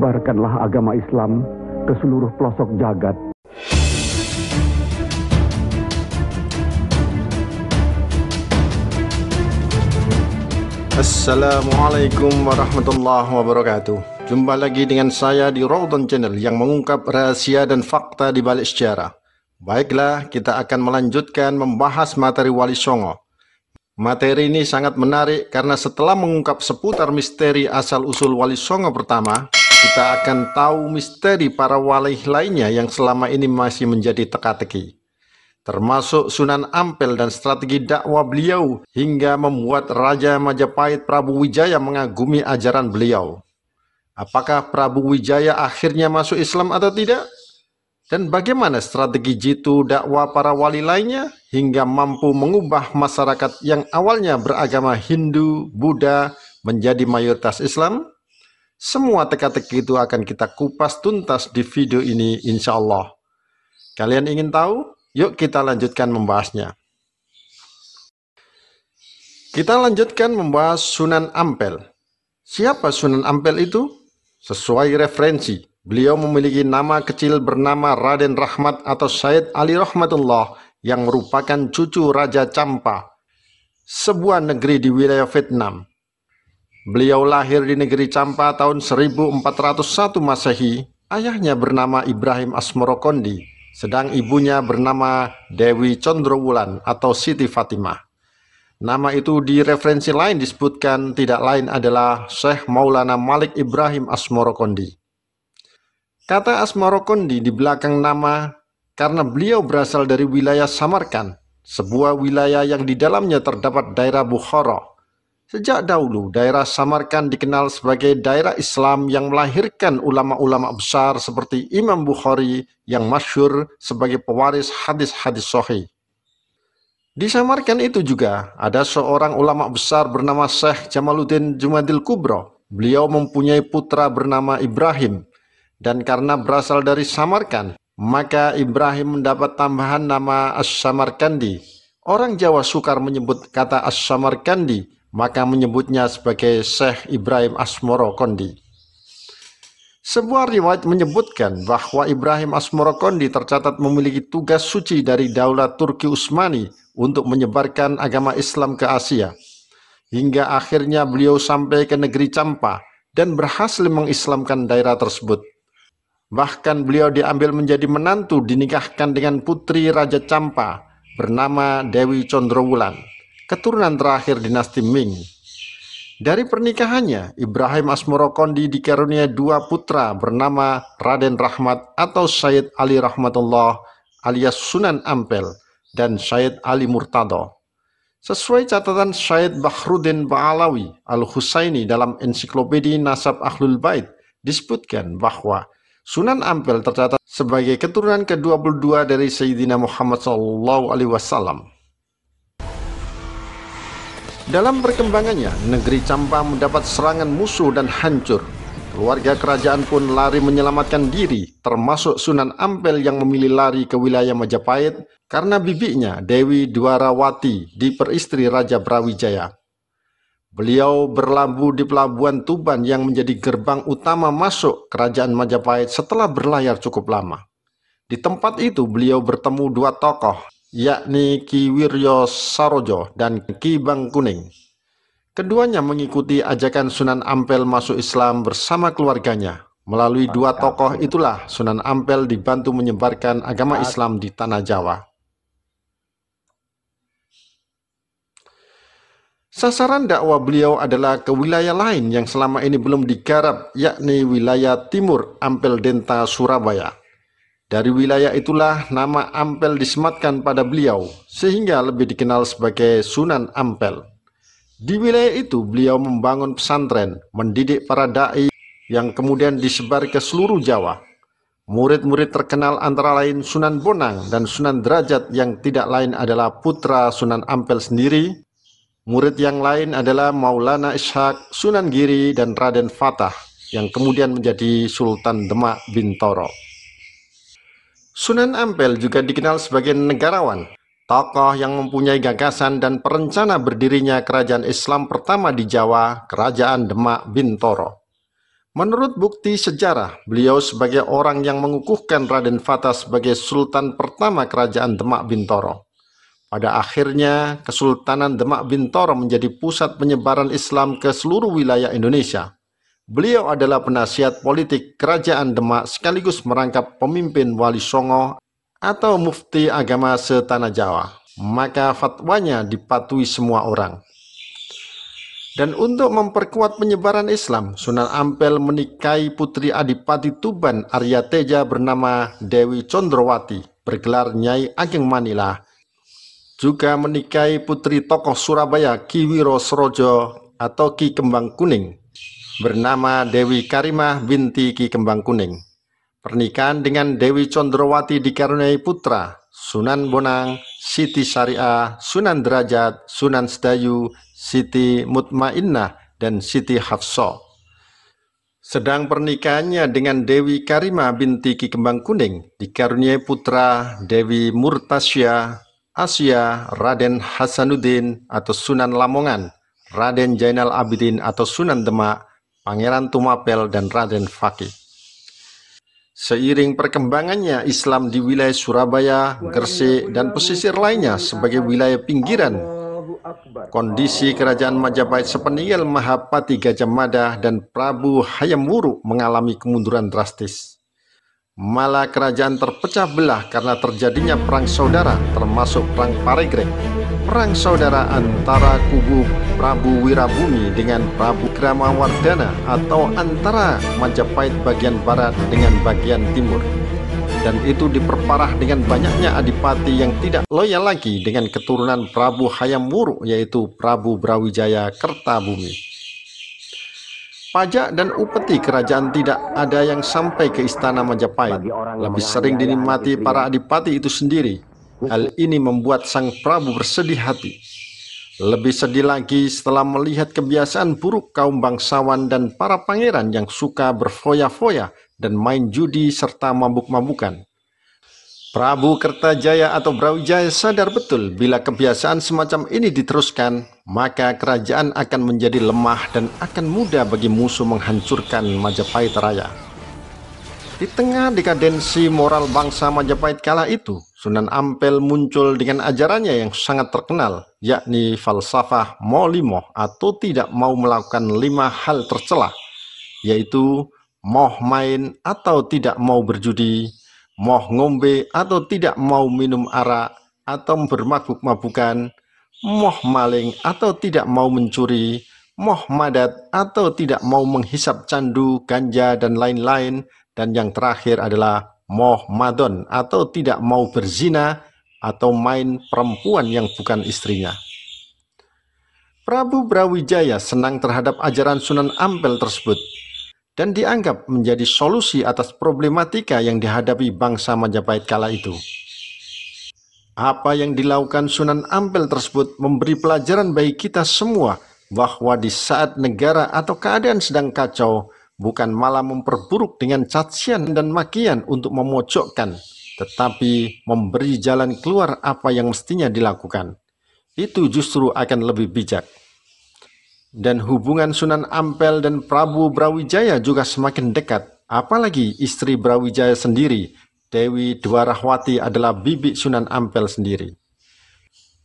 Sebarkanlah agama Islam ke seluruh pelosok jagat. Assalamualaikum warahmatullahi wabarakatuh. Jumpa lagi dengan saya di Raudan Channel yang mengungkap rahasia dan fakta di balik sejarah. Baiklah, kita akan melanjutkan membahas materi Wali Songo. Materi ini sangat menarik karena setelah mengungkap seputar misteri asal-usul Wali Songo pertama, kita akan tahu misteri para wali lainnya yang selama ini masih menjadi teka-teki, termasuk Sunan Ampel dan strategi dakwah beliau hingga membuat Raja Majapahit Prabu Wijaya mengagumi ajaran beliau. Apakah Prabu Wijaya akhirnya masuk Islam atau tidak? Dan bagaimana strategi jitu dakwah para wali lainnya hingga mampu mengubah masyarakat yang awalnya beragama Hindu, Buddha menjadi mayoritas Islam? Semua teka-teki itu akan kita kupas tuntas di video ini insya Allah. Kalian ingin tahu? Yuk kita lanjutkan membahasnya. Kita lanjutkan membahas Sunan Ampel. Siapa Sunan Ampel itu? Sesuai referensi, beliau memiliki nama kecil bernama Raden Rahmat atau Syed Ali Rahmatullah yang merupakan cucu Raja Champa, sebuah negeri di wilayah Vietnam. Beliau lahir di negeri Champa tahun 1401 Masehi. Ayahnya bernama Ibrahim Asmorokondi, sedang ibunya bernama Dewi Condrowulan atau Siti Fatimah. Nama itu di referensi lain disebutkan tidak lain adalah Syekh Maulana Malik Ibrahim Asmorokondi. Kata Asmorokondi di belakang nama karena beliau berasal dari wilayah Samarkand, sebuah wilayah yang di dalamnya terdapat daerah Bukhara. Sejak dahulu, daerah Samarkand dikenal sebagai daerah Islam yang melahirkan ulama-ulama besar seperti Imam Bukhari yang masyhur sebagai pewaris hadis-hadis sahih. Di Samarkand itu juga ada seorang ulama besar bernama Syekh Jamaluddin Jumadil Kubro. Beliau mempunyai putra bernama Ibrahim, dan karena berasal dari Samarkand, maka Ibrahim mendapat tambahan nama As-Samarkandi. Orang Jawa sukar menyebut kata As-Samarkandi, maka menyebutnya sebagai Syekh Ibrahim Asmorokondi. Sebuah riwayat menyebutkan bahwa Ibrahim Asmorokondi tercatat memiliki tugas suci dari Daulat Turki Utsmani untuk menyebarkan agama Islam ke Asia. Hingga akhirnya beliau sampai ke negeri Champa dan berhasil mengislamkan daerah tersebut. Bahkan beliau diambil menjadi menantu dinikahkan dengan putri Raja Champa bernama Dewi Condrowulan, keturunan terakhir dinasti Ming. Dari pernikahannya, Ibrahim Asmorokondi dikaruniai dua putra bernama Raden Rahmat atau Syed Ali Rahmatullah alias Sunan Ampel dan Syed Ali Murtado. Sesuai catatan Syed Bahruddin Ba'alawi Al-Husaini dalam ensiklopedi Nasab Ahlul Bait, disebutkan bahwa Sunan Ampel tercatat sebagai keturunan ke-22 dari Sayyidina Muhammad SAW. Dalam perkembangannya, negeri Champa mendapat serangan musuh dan hancur. Keluarga kerajaan pun lari menyelamatkan diri, termasuk Sunan Ampel yang memilih lari ke wilayah Majapahit karena bibinya Dewi Dwarawati diperistri Raja Brawijaya. Beliau berlabuh di pelabuhan Tuban yang menjadi gerbang utama masuk kerajaan Majapahit setelah berlayar cukup lama. Di tempat itu beliau bertemu dua tokoh, yakni Ki Wiryo Sarojo dan Ki Bangkuning. Keduanya mengikuti ajakan Sunan Ampel masuk Islam bersama keluarganya. Melalui dua tokoh itulah Sunan Ampel dibantu menyebarkan agama Islam di tanah Jawa. Sasaran dakwah beliau adalah ke wilayah lain yang selama ini belum digarap, yakni wilayah timur Ampel Denta Surabaya. Dari wilayah itulah nama Ampel disematkan pada beliau, sehingga lebih dikenal sebagai Sunan Ampel. Di wilayah itu beliau membangun pesantren, mendidik para da'i yang kemudian disebar ke seluruh Jawa. Murid-murid terkenal antara lain Sunan Bonang dan Sunan Derajat yang tidak lain adalah putra Sunan Ampel sendiri. Murid yang lain adalah Maulana Ishaq, Sunan Giri, dan Raden Fatah yang kemudian menjadi Sultan Demak Bintoro. Sunan Ampel juga dikenal sebagai negarawan, tokoh yang mempunyai gagasan dan perencana berdirinya kerajaan Islam pertama di Jawa, Kerajaan Demak Bintoro. Menurut bukti sejarah, beliau sebagai orang yang mengukuhkan Raden Fata sebagai Sultan pertama Kerajaan Demak Bintoro. Pada akhirnya, Kesultanan Demak Bintoro menjadi pusat penyebaran Islam ke seluruh wilayah Indonesia. Beliau adalah penasihat politik Kerajaan Demak sekaligus merangkap pemimpin Wali Songo atau mufti agama setanah Jawa. Maka fatwanya dipatuhi semua orang. Dan untuk memperkuat penyebaran Islam, Sunan Ampel menikahi putri Adipati Tuban Arya Teja bernama Dewi Condrowati, bergelar Nyai Ageng Manila. Juga menikahi putri tokoh Surabaya Ki Wiro Srojo atau Ki Kembang Kuning, bernama Dewi Karimah binti Ki Kembang Kuning. Pernikahan dengan Dewi Condrowati dikaruniai putra, Sunan Bonang, Siti Syariah, Sunan Derajat, Sunan Sedayu, Siti Mutmainnah, dan Siti Hafsah. Sedang pernikahannya dengan Dewi Karimah binti Ki Kembang Kuning dikaruniai putra Dewi Murtasya, Asia, Raden Hasanuddin atau Sunan Lamongan, Raden Jainal Abidin atau Sunan Demak, Pangeran Tumapel, dan Raden Fakih. Seiring perkembangannya Islam di wilayah Surabaya, Gresik, dan pesisir lainnya sebagai wilayah pinggiran, kondisi kerajaan Majapahit sepeninggal Mahapati Gajah Mada dan Prabu Hayam Wuruk mengalami kemunduran drastis. Malah kerajaan terpecah belah karena terjadinya perang saudara, termasuk perang Paregrek, perang saudara antara kubu Prabu Wirabumi dengan Prabu Gramawardhana atau antara Majapahit bagian barat dengan bagian timur. Dan itu diperparah dengan banyaknya adipati yang tidak loyal lagi dengan keturunan Prabu Hayam Wuruk, yaitu Prabu Brawijaya Kertabumi. Pajak dan upeti kerajaan tidak ada yang sampai ke istana Majapahit, lebih sering dinikmati para adipati itu sendiri. Hal ini membuat sang Prabu bersedih hati. Lebih sedih lagi setelah melihat kebiasaan buruk kaum bangsawan dan para pangeran yang suka berfoya-foya dan main judi serta mabuk-mabukan. Prabu Kertajaya atau Brawijaya sadar betul bila kebiasaan semacam ini diteruskan, maka kerajaan akan menjadi lemah dan akan mudah bagi musuh menghancurkan Majapahit Raya. Di tengah dekadensi moral bangsa Majapahit kala itu, Sunan Ampel muncul dengan ajarannya yang sangat terkenal, yakni falsafah molimo atau tidak mau melakukan 5 hal tercela, yaitu moh main atau tidak mau berjudi, moh ngombe atau tidak mau minum arak atau bermabuk-mabukan, moh maling atau tidak mau mencuri, moh madat atau tidak mau menghisap candu, ganja, dan lain-lain, dan yang terakhir adalah moh madon atau tidak mau berzina atau main perempuan yang bukan istrinya. Prabu Brawijaya senang terhadap ajaran Sunan Ampel tersebut dan dianggap menjadi solusi atas problematika yang dihadapi bangsa Majapahit kala itu. Apa yang dilakukan Sunan Ampel tersebut memberi pelajaran bagi kita semua bahwa di saat negara atau keadaan sedang kacau, bukan malah memperburuk dengan cacian dan makian untuk memojokkan, tetapi memberi jalan keluar apa yang mestinya dilakukan. Itu justru akan lebih bijak. Dan hubungan Sunan Ampel dan Prabu Brawijaya juga semakin dekat, apalagi istri Brawijaya sendiri, Dewi Dwarahwati, adalah bibi Sunan Ampel sendiri.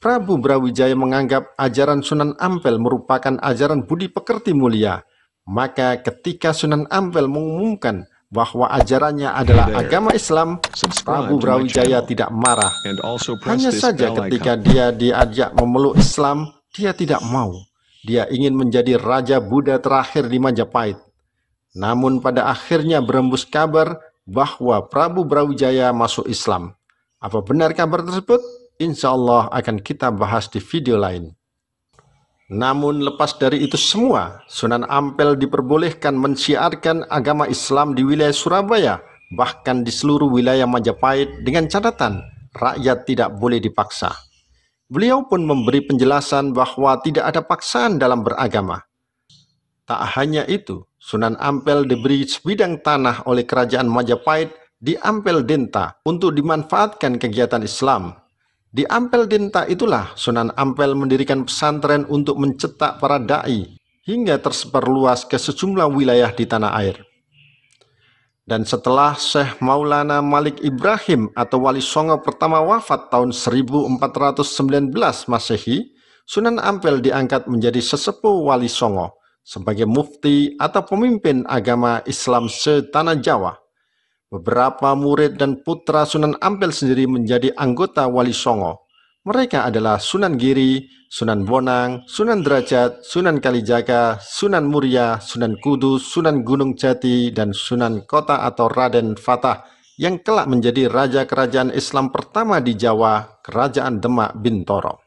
Prabu Brawijaya menganggap ajaran Sunan Ampel merupakan ajaran budi pekerti mulia, maka ketika Sunan Ampel mengumumkan bahwa ajarannya adalah agama Islam, Prabu Brawijaya tidak marah. Hanya saja ketika dia diajak memeluk Islam, dia tidak mau. Dia ingin menjadi Raja Buddha terakhir di Majapahit. Namun pada akhirnya berembus kabar bahwa Prabu Brawijaya masuk Islam. Apa benar kabar tersebut? Insya Allah akan kita bahas di video lain. Namun lepas dari itu semua, Sunan Ampel diperbolehkan mensiarkan agama Islam di wilayah Surabaya, bahkan di seluruh wilayah Majapahit, dengan catatan rakyat tidak boleh dipaksa. Beliau pun memberi penjelasan bahwa tidak ada paksaan dalam beragama. Tak hanya itu, Sunan Ampel diberi sebidang tanah oleh kerajaan Majapahit di Ampel Denta untuk dimanfaatkan kegiatan Islam. Di Ampel Denta itulah Sunan Ampel mendirikan pesantren untuk mencetak para da'i hingga tersebar luas ke sejumlah wilayah di tanah air. Dan setelah Syekh Maulana Malik Ibrahim atau Wali Songo pertama wafat tahun 1419 Masehi, Sunan Ampel diangkat menjadi sesepuh Wali Songo sebagai mufti atau pemimpin agama Islam setanah Jawa. Beberapa murid dan putra Sunan Ampel sendiri menjadi anggota Wali Songo. Mereka adalah Sunan Giri, Sunan Bonang, Sunan Derajat, Sunan Kalijaga, Sunan Muria, Sunan Kudus, Sunan Gunung Jati, dan Sunan Kota atau Raden Fatah yang kelak menjadi raja kerajaan Islam pertama di Jawa, Kerajaan Demak Bintoro.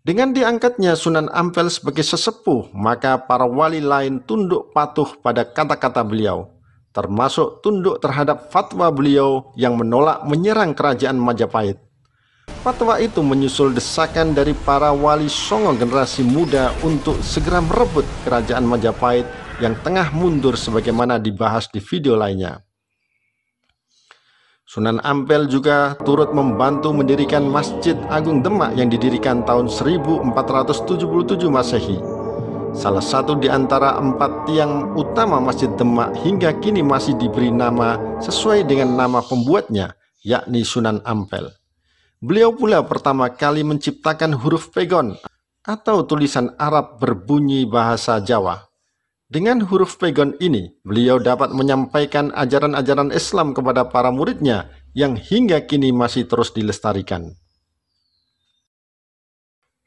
Dengan diangkatnya Sunan Ampel sebagai sesepuh, maka para wali lain tunduk patuh pada kata-kata beliau, termasuk tunduk terhadap fatwa beliau yang menolak menyerang kerajaan Majapahit. Fatwa itu menyusul desakan dari para wali songo generasi muda untuk segera merebut kerajaan Majapahit yang tengah mundur sebagaimana dibahas di video lainnya. Sunan Ampel juga turut membantu mendirikan Masjid Agung Demak yang didirikan tahun 1477 Masehi. Salah satu di antara 4 tiang utama Masjid Demak hingga kini masih diberi nama sesuai dengan nama pembuatnya, yakni Sunan Ampel. Beliau pula pertama kali menciptakan huruf pegon atau tulisan Arab berbunyi bahasa Jawa. Dengan huruf pegon ini, beliau dapat menyampaikan ajaran-ajaran Islam kepada para muridnya yang hingga kini masih terus dilestarikan.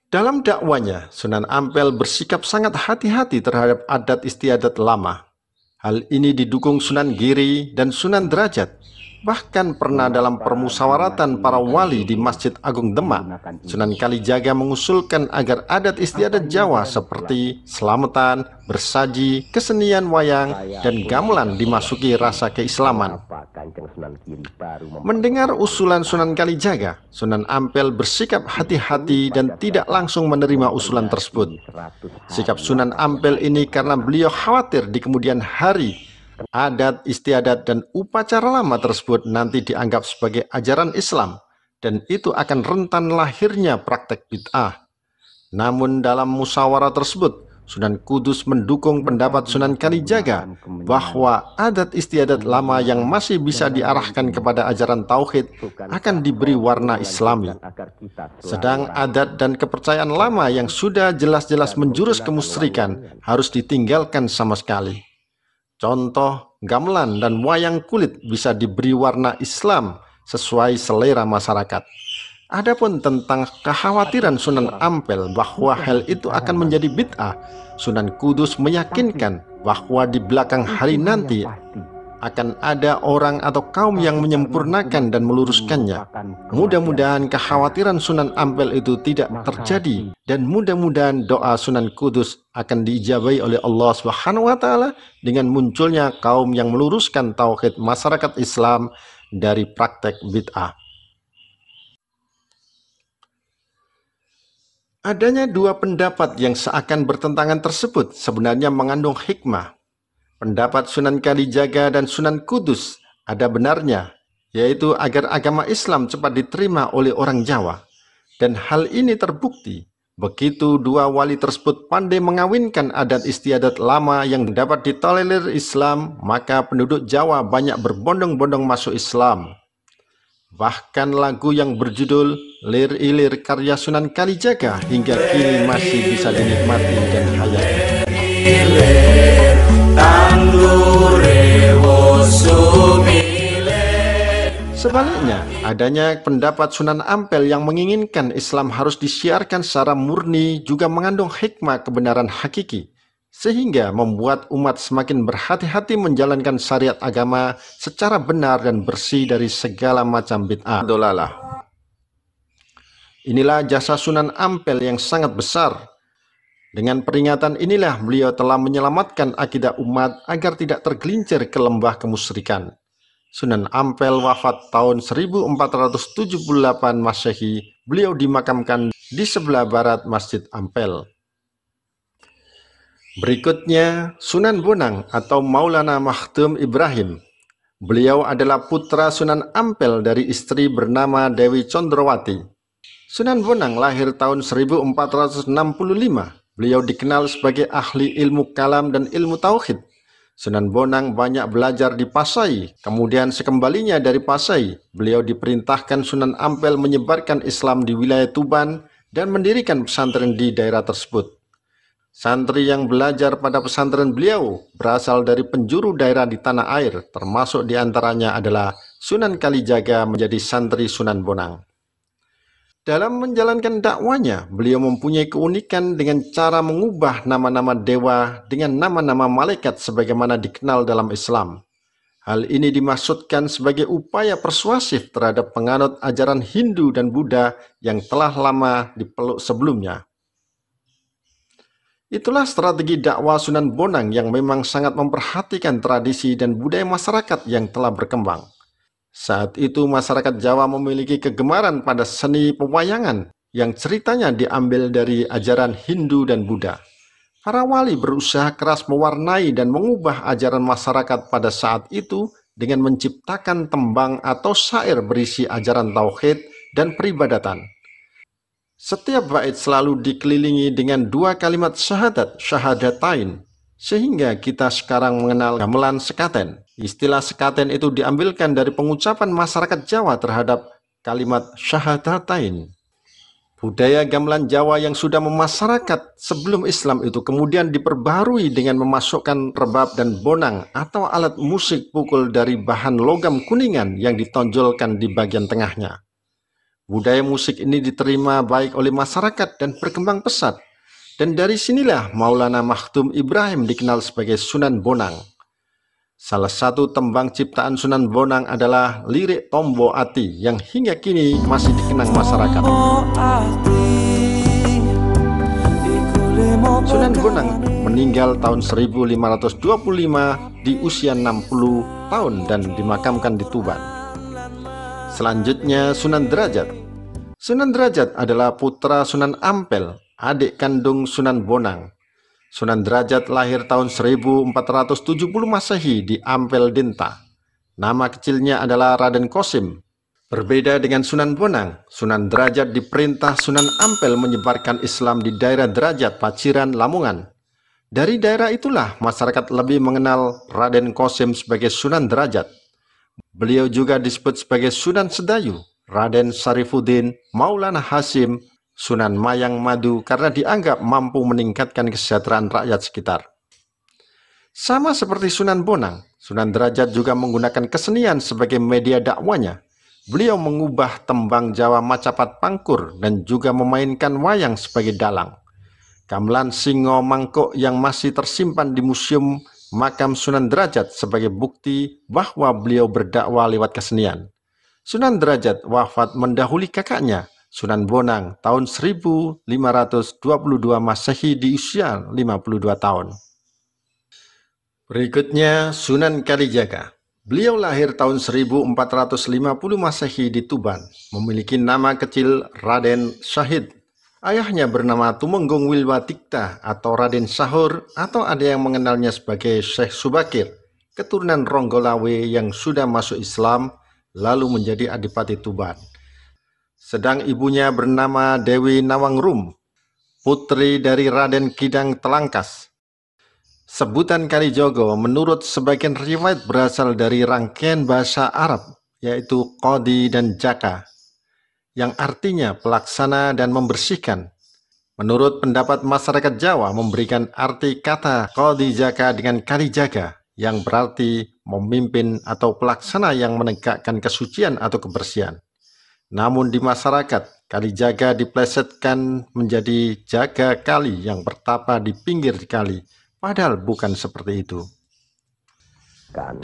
Dalam dakwanya, Sunan Ampel bersikap sangat hati-hati terhadap adat istiadat lama. Hal ini didukung Sunan Giri dan Sunan Derajat. Bahkan pernah dalam permusawaratan para wali di Masjid Agung Demak, Sunan Kalijaga mengusulkan agar adat istiadat Jawa seperti selamatan, bersaji, kesenian wayang, dan gamelan dimasuki rasa keislaman. Mendengar usulan Sunan Kalijaga, Sunan Ampel bersikap hati-hati dan tidak langsung menerima usulan tersebut. Sikap Sunan Ampel ini karena beliau khawatir di kemudian hari adat istiadat dan upacara lama tersebut nanti dianggap sebagai ajaran Islam dan itu akan rentan lahirnya praktek bid'ah. Namun dalam musyawarah tersebut, Sunan Kudus mendukung pendapat Sunan Kalijaga bahwa adat istiadat lama yang masih bisa diarahkan kepada ajaran tauhid akan diberi warna Islami. Sedang adat dan kepercayaan lama yang sudah jelas-jelas menjurus kemusyrikan harus ditinggalkan sama sekali. Contoh, gamelan dan wayang kulit bisa diberi warna Islam sesuai selera masyarakat. Adapun tentang kekhawatiran Sunan Ampel bahwa hal itu akan menjadi bid'ah, Sunan Kudus meyakinkan bahwa di belakang hari nanti akan ada orang atau kaum yang menyempurnakan dan meluruskannya. Mudah-mudahan kekhawatiran Sunan Ampel itu tidak terjadi dan mudah-mudahan doa Sunan Kudus akan diijabahi oleh Allah Subhanahu wa taala dengan munculnya kaum yang meluruskan tauhid masyarakat Islam dari praktek bid'ah. Adanya dua pendapat yang seakan bertentangan tersebut sebenarnya mengandung hikmah. Pendapat Sunan Kalijaga dan Sunan Kudus ada benarnya, yaitu agar agama Islam cepat diterima oleh orang Jawa. Dan hal ini terbukti begitu dua wali tersebut pandai mengawinkan adat istiadat lama yang dapat ditolerir Islam, maka penduduk Jawa banyak berbondong-bondong masuk Islam. Bahkan lagu yang berjudul Lir Ilir karya Sunan Kalijaga hingga kini masih bisa dinikmati dan hayati. Sebaliknya, adanya pendapat Sunan Ampel yang menginginkan Islam harus disiarkan secara murni juga mengandung hikmah kebenaran hakiki, sehingga membuat umat semakin berhati-hati menjalankan syariat agama secara benar dan bersih dari segala macam bid'ah dolalah. Inilah jasa Sunan Ampel yang sangat besar. Dengan peringatan inilah beliau telah menyelamatkan akidah umat agar tidak tergelincir ke lembah kemusyrikan. Sunan Ampel wafat tahun 1478 Masehi. Beliau dimakamkan di sebelah barat Masjid Ampel. Berikutnya, Sunan Bonang atau Maulana Makhtum Ibrahim. Beliau adalah putra Sunan Ampel dari istri bernama Dewi Condrowati. Sunan Bonang lahir tahun 1465 Beliau dikenal sebagai ahli ilmu kalam dan ilmu tauhid. Sunan Bonang banyak belajar di Pasai, kemudian sekembalinya dari Pasai, beliau diperintahkan Sunan Ampel menyebarkan Islam di wilayah Tuban dan mendirikan pesantren di daerah tersebut. Santri yang belajar pada pesantren beliau berasal dari penjuru daerah di tanah air, termasuk diantaranya adalah Sunan Kalijaga menjadi santri Sunan Bonang. Dalam menjalankan dakwanya, beliau mempunyai keunikan dengan cara mengubah nama-nama dewa dengan nama-nama malaikat sebagaimana dikenal dalam Islam. Hal ini dimaksudkan sebagai upaya persuasif terhadap penganut ajaran Hindu dan Buddha yang telah lama dipeluk sebelumnya. Itulah strategi dakwah Sunan Bonang yang memang sangat memperhatikan tradisi dan budaya masyarakat yang telah berkembang. Saat itu masyarakat Jawa memiliki kegemaran pada seni pewayangan yang ceritanya diambil dari ajaran Hindu dan Buddha. Para wali berusaha keras mewarnai dan mengubah ajaran masyarakat pada saat itu dengan menciptakan tembang atau syair berisi ajaran tauhid dan peribadatan. Setiap bait selalu dikelilingi dengan dua kalimat syahadat, syahadatain, sehingga kita sekarang mengenal gamelan sekaten. Istilah sekaten itu diambilkan dari pengucapan masyarakat Jawa terhadap kalimat syahadatain. Budaya gamelan Jawa yang sudah memasyarakat sebelum Islam itu kemudian diperbarui dengan memasukkan rebab dan bonang atau alat musik pukul dari bahan logam kuningan yang ditonjolkan di bagian tengahnya. Budaya musik ini diterima baik oleh masyarakat dan berkembang pesat. Dan dari sinilah Maulana Makhtum Ibrahim dikenal sebagai Sunan Bonang. Salah satu tembang ciptaan Sunan Bonang adalah lirik Tombo Ati yang hingga kini masih dikenang masyarakat. Sunan Bonang meninggal tahun 1525 di usia 60 tahun dan dimakamkan di Tuban. Selanjutnya Sunan Derajat. Sunan Derajat adalah putra Sunan Ampel, adik kandung Sunan Bonang. Sunan Derajat lahir tahun 1470 Masehi di Ampel Dinta. Nama kecilnya adalah Raden Kosim. Berbeda dengan Sunan Bonang, Sunan Derajat diperintah Sunan Ampel menyebarkan Islam di daerah Derajat, Paciran, Lamongan. Dari daerah itulah masyarakat lebih mengenal Raden Kosim sebagai Sunan Derajat. Beliau juga disebut sebagai Sunan Sedayu, Raden Syarifuddin, Maulana Hasim, Sunan Mayang Madu karena dianggap mampu meningkatkan kesejahteraan rakyat sekitar. Sama seperti Sunan Bonang, Sunan Derajat juga menggunakan kesenian sebagai media dakwanya. Beliau mengubah tembang Jawa Macapat Pangkur dan juga memainkan wayang sebagai dalang. Gamelan Singo Mangkok yang masih tersimpan di Museum Makam Sunan Derajat sebagai bukti bahwa beliau berdakwah lewat kesenian. Sunan Derajat wafat mendahului kakaknya, Sunan Bonang, tahun 1522 Masehi di usia 52 tahun. Berikutnya Sunan Kalijaga. Beliau lahir tahun 1450 Masehi di Tuban, memiliki nama kecil Raden Syahid. Ayahnya bernama Tumenggung Wilwatikta atau Raden Sahur, atau ada yang mengenalnya sebagai Syekh Subakir, keturunan Ronggolawe yang sudah masuk Islam lalu menjadi Adipati Tuban. Sedang ibunya bernama Dewi Nawangrum, putri dari Raden Kidang Telangkas. Sebutan Kalijogo menurut sebagian riwayat berasal dari rangkaian bahasa Arab, yaitu Qadi dan Jaka, yang artinya pelaksana dan membersihkan. Menurut pendapat masyarakat Jawa memberikan arti kata Qadi Jaka dengan Kalijaga, yang berarti memimpin atau pelaksana yang menegakkan kesucian atau kebersihan. Namun di masyarakat, Kalijaga diplesetkan menjadi jaga kali yang bertapa di pinggir kali, padahal bukan seperti itu.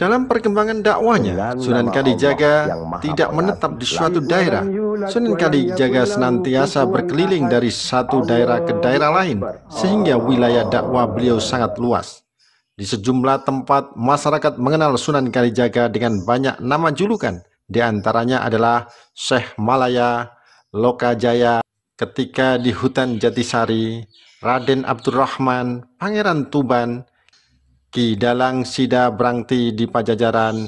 Dalam perkembangan dakwahnya, Sunan Kalijaga tidak menetap di suatu daerah. Sunan Kalijaga senantiasa berkeliling dari satu daerah ke daerah lain, sehingga wilayah dakwah beliau sangat luas. Di sejumlah tempat, masyarakat mengenal Sunan Kalijaga dengan banyak nama julukan. Di antaranya adalah Syekh Malaya, Lokajaya, ketika di hutan Jatisari, Raden Abdurrahman, Pangeran Tuban, Ki Dalang Sida Brangti di Pajajaran,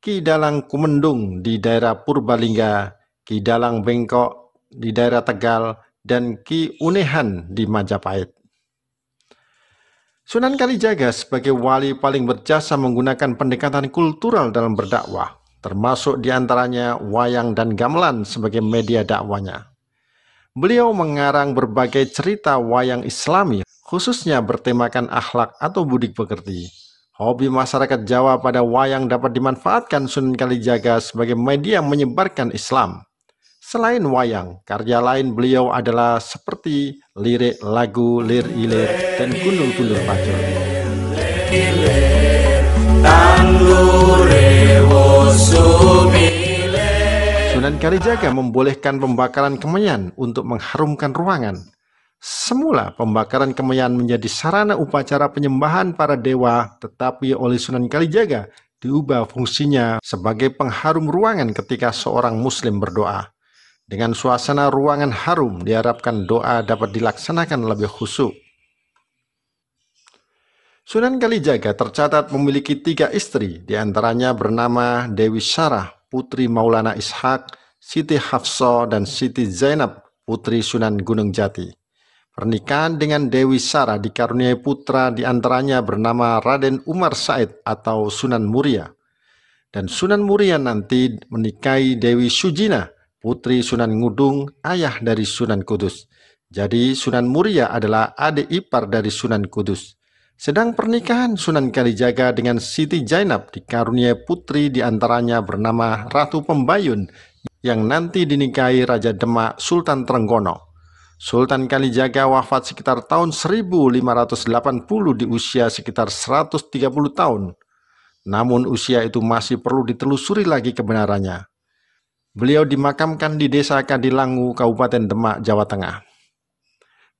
Ki Dalang Kumendung di daerah Purbalingga, Ki Dalang Bengkok di daerah Tegal, dan Ki Unehan di Majapahit. Sunan Kalijaga sebagai wali paling berjasa menggunakan pendekatan kultural dalam berdakwah, termasuk diantaranya wayang dan gamelan sebagai media dakwanya. Beliau mengarang berbagai cerita wayang Islami, khususnya bertemakan akhlak atau budi pekerti. Hobi masyarakat Jawa pada wayang dapat dimanfaatkan Sunan Kalijaga sebagai media menyebarkan Islam. Selain wayang, karya lain beliau adalah seperti lirik lagu Lir Ilir dan Gundul-Gundul Pacul. Sunan Kalijaga membolehkan pembakaran kemenyan untuk mengharumkan ruangan. Semula pembakaran kemenyan menjadi sarana upacara penyembahan para dewa, tetapi oleh Sunan Kalijaga diubah fungsinya sebagai pengharum ruangan ketika seorang muslim berdoa. Dengan suasana ruangan harum, diharapkan doa dapat dilaksanakan lebih khusyuk. Sunan Kalijaga tercatat memiliki 3 istri, diantaranya bernama Dewi Sarah, putri Maulana Ishak, Siti Hafsah, dan Siti Zainab, putri Sunan Gunung Jati. Pernikahan dengan Dewi Sarah dikaruniai putra, diantaranya bernama Raden Umar Said atau Sunan Muria. Dan Sunan Muria nanti menikahi Dewi Sujina, putri Sunan Ngudung, ayah dari Sunan Kudus. Jadi Sunan Muria adalah adik ipar dari Sunan Kudus. Sedang pernikahan Sunan Kalijaga dengan Siti Zainab dikaruniai putri, diantaranya bernama Ratu Pembayun yang nanti dinikahi Raja Demak Sultan Trenggono. Sultan Kalijaga wafat sekitar tahun 1580 di usia sekitar 130 tahun. Namun usia itu masih perlu ditelusuri lagi kebenarannya. Beliau dimakamkan di Desa Kadilangu, Kabupaten Demak, Jawa Tengah.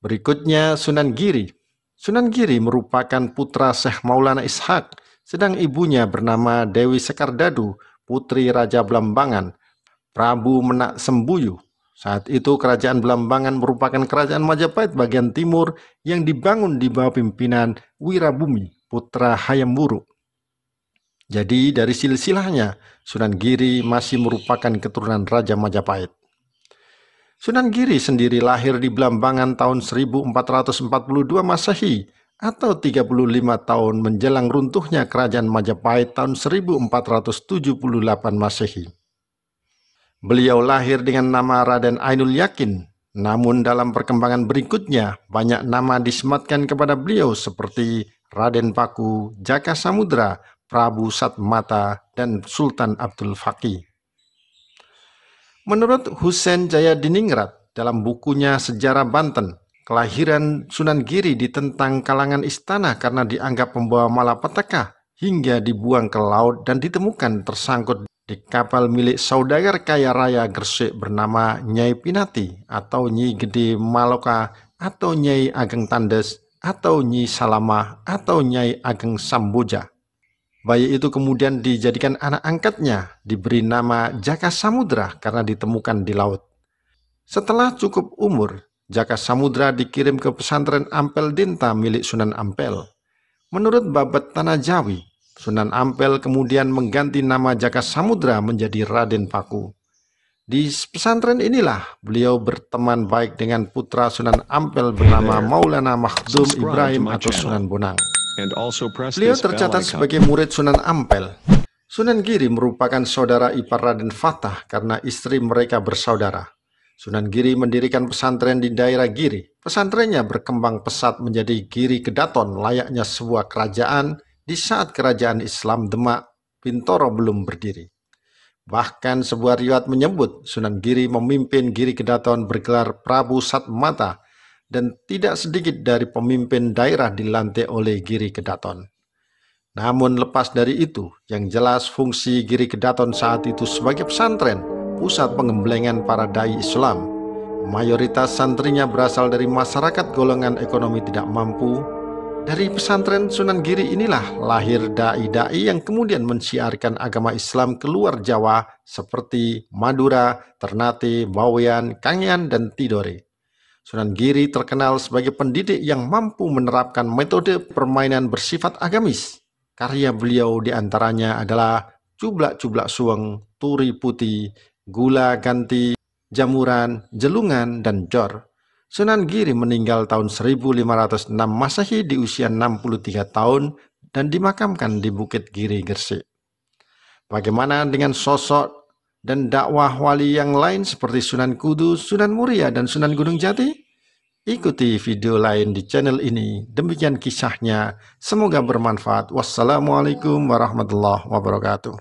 Berikutnya Sunan Giri. Sunan Giri merupakan putra Syekh Maulana Ishak, sedang ibunya bernama Dewi Sekardadu, putri Raja Blambangan, Prabu Menak Sembuyu. Saat itu kerajaan Blambangan merupakan kerajaan Majapahit bagian timur yang dibangun di bawah pimpinan Wirabumi, putra Hayam Wuruk. Jadi dari silsilahnya, Sunan Giri masih merupakan keturunan Raja Majapahit. Sunan Giri sendiri lahir di Blambangan tahun 1442 Masehi atau 35 tahun menjelang runtuhnya kerajaan Majapahit tahun 1478 Masehi. Beliau lahir dengan nama Raden Ainul Yakin, namun dalam perkembangan berikutnya banyak nama disematkan kepada beliau seperti Raden Paku, Jaka Samudra, Prabu Satmata, dan Sultan Abdul Faqih. Menurut Husein Jayadiningrat dalam bukunya Sejarah Banten, kelahiran Sunan Giri ditentang kalangan istana karena dianggap membawa malapetaka hingga dibuang ke laut dan ditemukan tersangkut di kapal milik saudagar kaya raya Gresik bernama Nyai Pinati atau Nyi Gede Maloka atau Nyai Ageng Tandes atau Nyi Salamah atau Nyai Ageng Samboja. Bayi itu kemudian dijadikan anak angkatnya, diberi nama Jaka Samudra karena ditemukan di laut. Setelah cukup umur, Jaka Samudra dikirim ke pesantren Ampel Dinta milik Sunan Ampel. Menurut Babet Tanah Jawi, Sunan Ampel kemudian mengganti nama Jaka Samudra menjadi Raden Paku. Di pesantren inilah beliau berteman baik dengan putra Sunan Ampel bernama Maulana Makhdum Ibrahim atau Sunan Bonang. Beliau tercatat sebagai murid Sunan Ampel. Sunan Giri merupakan saudara ipar Raden Fatah karena istri mereka bersaudara. Sunan Giri mendirikan pesantren di daerah Giri. Pesantrennya berkembang pesat menjadi Giri Kedaton layaknya sebuah kerajaan di saat kerajaan Islam Demak Bintoro belum berdiri. Bahkan sebuah riwayat menyebut Sunan Giri memimpin Giri Kedaton bergelar Prabu Satmata dan tidak sedikit dari pemimpin daerah dilantik oleh Giri Kedaton. Namun lepas dari itu, yang jelas fungsi Giri Kedaton saat itu sebagai pesantren, pusat pengemblengan para dai Islam. Mayoritas santrinya berasal dari masyarakat golongan ekonomi tidak mampu. Dari pesantren Sunan Giri inilah lahir dai-dai yang kemudian mensiarkan agama Islam keluar Jawa seperti Madura, Ternate, Bawean, Kangean, dan Tidore. Sunan Giri terkenal sebagai pendidik yang mampu menerapkan metode permainan bersifat agamis. Karya beliau diantaranya adalah Cublak-Cublak Suweng, Turi Putih, Gula Ganti, Jamuran, Jelungan, dan Jor. Sunan Giri meninggal tahun 1506 Masehi di usia 63 tahun dan dimakamkan di Bukit Giri, Gresik. Bagaimana dengan sosok dan dakwah wali yang lain seperti Sunan Kudus, Sunan Muria, dan Sunan Gunung Jati? Ikuti video lain di channel ini. Demikian kisahnya. Semoga bermanfaat. Wassalamualaikum warahmatullahi wabarakatuh.